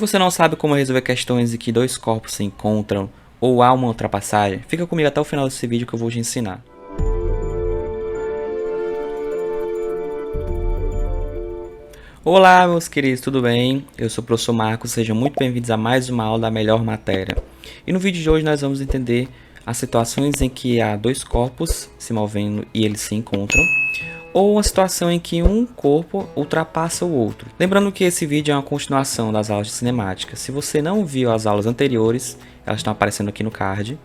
Você não sabe como resolver questões em que dois corpos se encontram ou há uma ultrapassagem? Fica comigo até o final desse vídeo que eu vou te ensinar. Olá meus queridos, tudo bem? Eu sou o professor Marcos, sejam muito bem-vindos a mais uma aula da melhor matéria. E no vídeo de hoje nós vamos entender as situações em que há dois corpos se movendo e eles se encontram, ou uma situação em que um corpo ultrapassa o outro. Lembrando que esse vídeo é uma continuação das aulas de cinemática. Se você não viu as aulas anteriores, elas estão aparecendo aqui no card.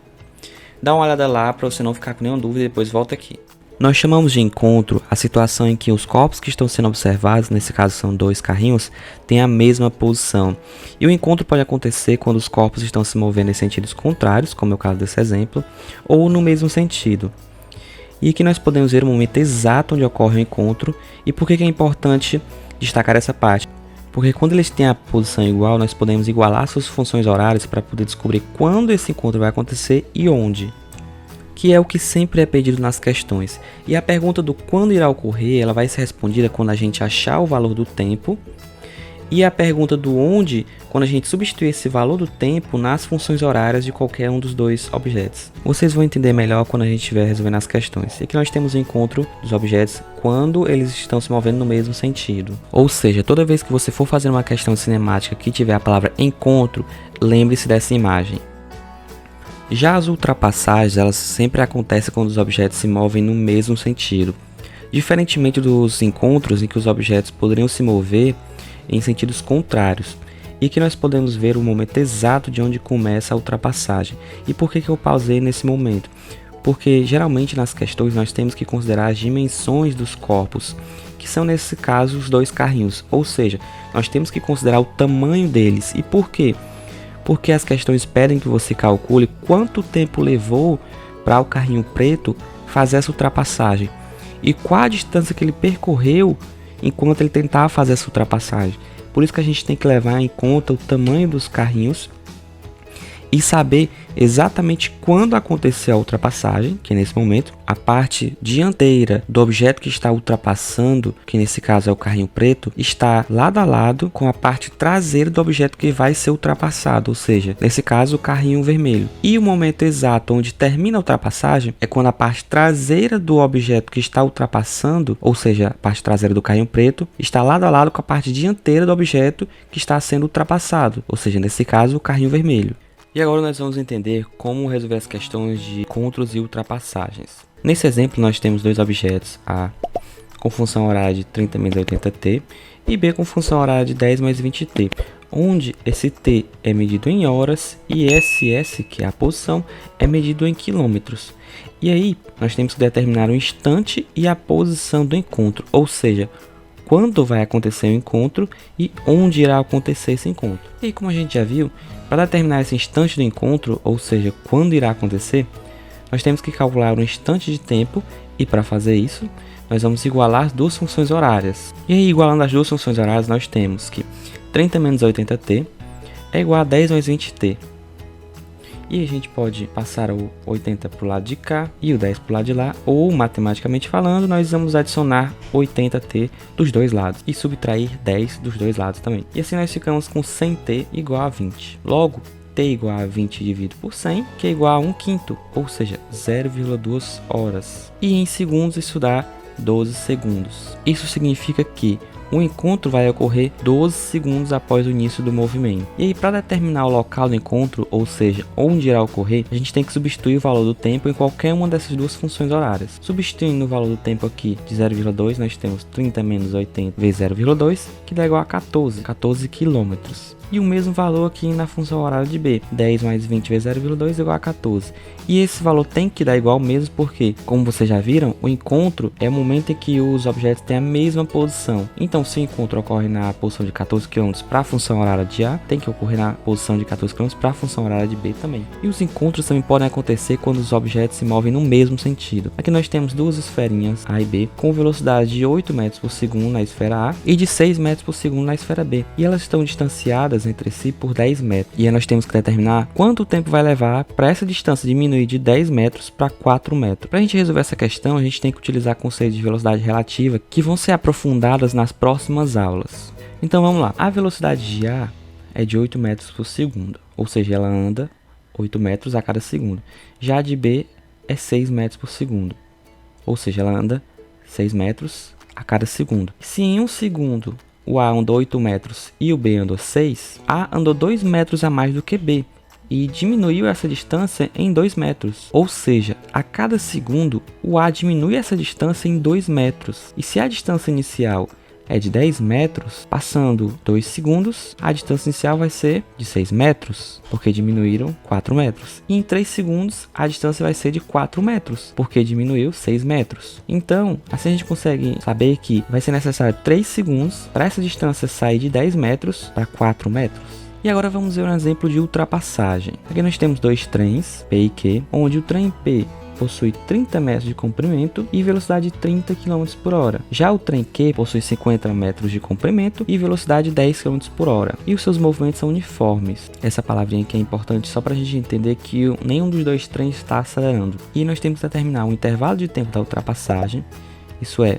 Dá uma olhada lá para você não ficar com nenhuma dúvida e depois volta aqui. Nós chamamos de encontro a situação em que os corpos que estão sendo observados, nesse caso são dois carrinhos, têm a mesma posição. E o encontro pode acontecer quando os corpos estão se movendo em sentidos contrários, como é o caso desse exemplo, ou no mesmo sentido. E aqui nós podemos ver o momento exato onde ocorre o encontro. E por que é importante destacar essa parte? Porque quando eles têm a posição igual, nós podemos igualar suas funções horárias para poder descobrir quando esse encontro vai acontecer e onde, que é o que sempre é pedido nas questões. E a pergunta do quando irá ocorrer, ela vai ser respondida quando a gente achar o valor do tempo. E a pergunta do onde, quando a gente substituir esse valor do tempo nas funções horárias de qualquer um dos dois objetos. Vocês vão entender melhor quando a gente estiver resolvendo as questões. E aqui nós temos o encontro dos objetos quando eles estão se movendo no mesmo sentido. Ou seja, toda vez que você for fazer uma questão cinemática que tiver a palavra encontro, lembre-se dessa imagem. Já as ultrapassagens, elas sempre acontecem quando os objetos se movem no mesmo sentido. Diferentemente dos encontros em que os objetos poderiam se mover em sentidos contrários, e que nós podemos ver o momento exato de onde começa a ultrapassagem. E por que eu pausei nesse momento? Porque geralmente nas questões nós temos que considerar as dimensões dos corpos, que são nesse caso os dois carrinhos, ou seja, nós temos que considerar o tamanho deles. E por quê? Porque as questões pedem que você calcule quanto tempo levou para o carrinho preto fazer essa ultrapassagem e qual a distância que ele percorreu enquanto ele tentava fazer essa ultrapassagem. Por isso que a gente tem que levar em conta o tamanho dos carrinhos e saber exatamente quando aconteceu a ultrapassagem, que nesse momento a parte dianteira do objeto que está ultrapassando, que nesse caso é o carrinho preto, está lado a lado com a parte traseira do objeto que vai ser ultrapassado, ou seja, nesse caso o carrinho vermelho. E o momento exato onde termina a ultrapassagem é quando a parte traseira do objeto que está ultrapassando, ou seja, a parte traseira do carrinho preto, está lado a lado com a parte dianteira do objeto que está sendo ultrapassado, ou seja, nesse caso o carrinho vermelho. E agora nós vamos entender como resolver as questões de encontros e ultrapassagens. Nesse exemplo nós temos dois objetos, A com função horária de 30 menos 80t e B com função horária de 10 mais 20t, onde esse t é medido em horas e ss, que é a posição, é medido em quilômetros. E aí nós temos que determinar o instante e a posição do encontro, ou seja, quando vai acontecer o encontro e onde irá acontecer esse encontro. E como a gente já viu, para determinar esse instante do encontro, ou seja, quando irá acontecer, nós temos que calcular um instante de tempo e para fazer isso, nós vamos igualar as duas funções horárias. E aí, igualando as duas funções horárias, nós temos que 30 menos 80t é igual a 10 mais 20t. E a gente pode passar o 80 para o lado de cá e o 10 para o lado de lá, ou matematicamente falando, nós vamos adicionar 80t dos dois lados e subtrair 10 dos dois lados também. E assim nós ficamos com 100t igual a 20. Logo, t igual a 20 dividido por 100, que é igual a 1/5, ou seja, 0,2 horas. E em segundos isso dá 12 segundos. Isso significa que o encontro vai ocorrer 12 segundos após o início do movimento. E aí, para determinar o local do encontro, ou seja, onde irá ocorrer, a gente tem que substituir o valor do tempo em qualquer uma dessas duas funções horárias. Substituindo o valor do tempo aqui de 0,2, nós temos 30 menos 80 vezes 0,2, que dá igual a 14 quilômetros. E o mesmo valor aqui na função horária de B, 10 mais 20 vezes 0,2 igual a 14. E esse valor tem que dar igual mesmo porque, como vocês já viram, o encontro é o momento em que os objetos têm a mesma posição. Então, se o encontro ocorre na posição de 14 km para a função horária de A, tem que ocorrer na posição de 14 km para a função horária de B também. E os encontros também podem acontecer quando os objetos se movem no mesmo sentido. Aqui nós temos duas esferinhas A e B com velocidade de 8 metros por segundo na esfera A e de 6 metros por segundo na esfera B. E elas estão distanciadas entre si por 10 metros. E aí nós temos que determinar quanto tempo vai levar para essa distância diminuir de 10 metros para 4 metros. Para a gente resolver essa questão, a gente tem que utilizar conceitos de velocidade relativa que vão ser aprofundadas nas próximas aulas. Então vamos lá. A velocidade de A é de 8 metros por segundo, ou seja, ela anda 8 metros a cada segundo. Já a de B é 6 metros por segundo, ou seja, ela anda 6 metros a cada segundo. Se em um segundo o A andou 8 metros e o B andou 6, A andou 2 metros a mais do que B e diminuiu essa distância em 2 metros. Ou seja, a cada segundo o A diminui essa distância em 2 metros. E se a distância inicial é de 10 metros, passando 2 segundos, a distância inicial vai ser de 6 metros, porque diminuíram 4 metros. E em 3 segundos, a distância vai ser de 4 metros, porque diminuiu 6 metros. Então, assim a gente consegue saber que vai ser necessário 3 segundos para essa distância sair de 10 metros para 4 metros. E agora vamos ver um exemplo de ultrapassagem. Aqui nós temos dois trens, P e Q, onde o trem P possui 30 metros de comprimento e velocidade de 30 km por hora. Já o trem Q possui 50 metros de comprimento e velocidade de 10 km por hora. E os seus movimentos são uniformes. Essa palavrinha aqui é importante só para a gente entender que nenhum dos dois trens está acelerando. E nós temos que determinar o intervalo de tempo da ultrapassagem, isso é,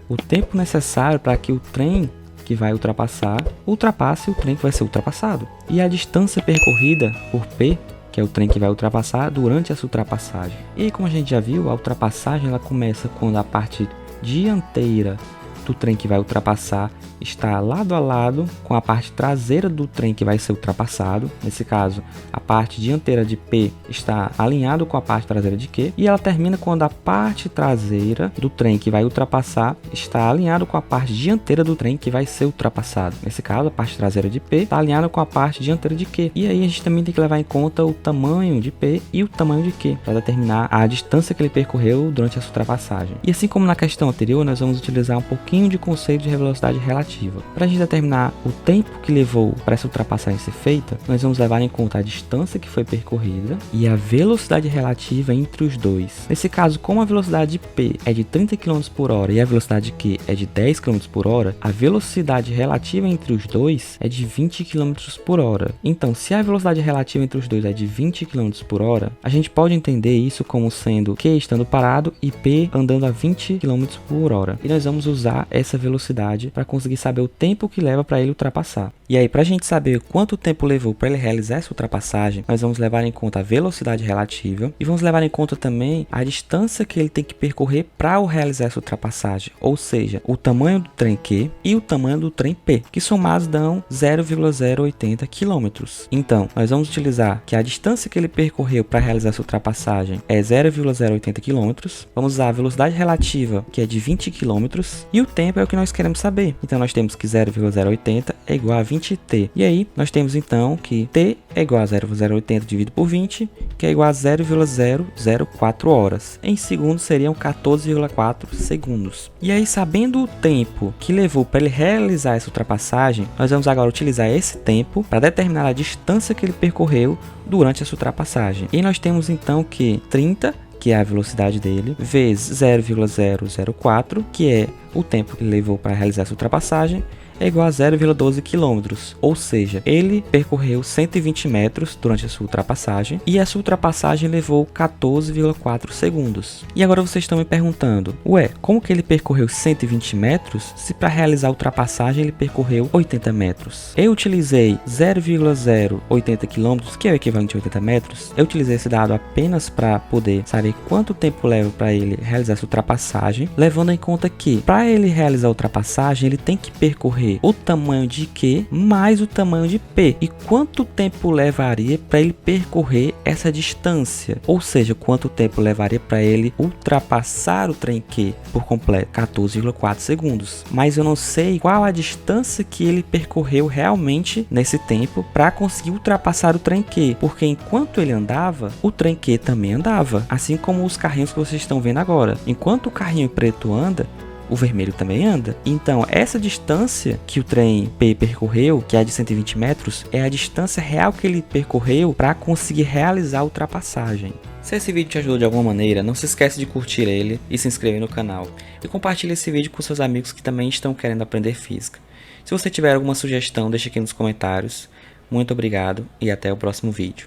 o tempo necessário para que o trem que vai ultrapasse o trem que vai ser ultrapassado. E a distância percorrida por P, que é o trem que vai ultrapassar durante essa ultrapassagem. E como a gente já viu, a ultrapassagem ela começa quando a parte dianteira do trem que vai ultrapassar está lado a lado com a parte traseira do trem que vai ser ultrapassado. Nesse caso, a parte dianteira de P está alinhado com a parte traseira de Q, e ela termina quando a parte traseira do trem que vai ultrapassar está alinhado com a parte dianteira do trem que vai ser ultrapassado. Nesse caso, a parte traseira de P está alinhada com a parte dianteira de Q. E aí a gente também tem que levar em conta o tamanho de P e o tamanho de Q para determinar a distância que ele percorreu durante essa ultrapassagem. E assim como na questão anterior, nós vamos utilizar um pouquinho de conceito de velocidade relativa. Para a gente determinar o tempo que levou para essa ultrapassagem ser feita, nós vamos levar em conta a distância que foi percorrida e a velocidade relativa entre os dois. Nesse caso, como a velocidade de P é de 30 km por hora e a velocidade de Q é de 10 km por hora, a velocidade relativa entre os dois é de 20 km por hora. Então, se a velocidade relativa entre os dois é de 20 km por hora, a gente pode entender isso como sendo Q estando parado e P andando a 20 km por hora. E nós vamos usar essa velocidade para conseguir saber o tempo que leva para ele ultrapassar. E aí, para a gente saber quanto tempo levou para ele realizar essa ultrapassagem, nós vamos levar em conta a velocidade relativa e vamos levar em conta também a distância que ele tem que percorrer para realizar essa ultrapassagem, ou seja, o tamanho do trem Q e o tamanho do trem P, que somados dão 0,080 km. Então, nós vamos utilizar que a distância que ele percorreu para realizar essa ultrapassagem é 0,080 km, vamos usar a velocidade relativa, que é de 20 km, e o tempo é o que nós queremos saber. Então, nós temos que 0,080 é igual a 20t. E aí, nós temos então que t é igual a 0,080 dividido por 20, que é igual a 0,004 horas. Em segundos seriam 14,4 segundos. E aí, sabendo o tempo que levou para ele realizar essa ultrapassagem, nós vamos agora utilizar esse tempo para determinar a distância que ele percorreu durante essa ultrapassagem. E nós temos então que 30, que é a velocidade dele, vezes 0,004, que é o tempo que ele levou para realizar essa ultrapassagem, é igual a 0,12 km, ou seja, ele percorreu 120 metros durante a sua ultrapassagem e essa ultrapassagem levou 14,4 segundos. E agora vocês estão me perguntando, ué, como que ele percorreu 120 metros se para realizar a ultrapassagem ele percorreu 80 metros? Eu utilizei 0,080 km, que é o equivalente a 80 metros, eu utilizei esse dado apenas para poder saber quanto tempo leva para ele realizar essa ultrapassagem, levando em conta que para ele realizar a ultrapassagem ele tem que percorrer o tamanho de Q mais o tamanho de P. E quanto tempo levaria para ele percorrer essa distância? Ou seja, quanto tempo levaria para ele ultrapassar o trem Q por completo? 14,4 segundos. Mas eu não sei qual a distância que ele percorreu realmente nesse tempo para conseguir ultrapassar o trem Q. Porque enquanto ele andava, o trem Q também andava. Assim como os carrinhos que vocês estão vendo agora. Enquanto o carrinho preto anda, o vermelho também anda. Então, essa distância que o trem P percorreu, que é de 120 metros, é a distância real que ele percorreu para conseguir realizar a ultrapassagem. Se esse vídeo te ajudou de alguma maneira, não se esquece de curtir ele e se inscrever no canal. E compartilhe esse vídeo com seus amigos que também estão querendo aprender física. Se você tiver alguma sugestão, deixe aqui nos comentários. Muito obrigado e até o próximo vídeo.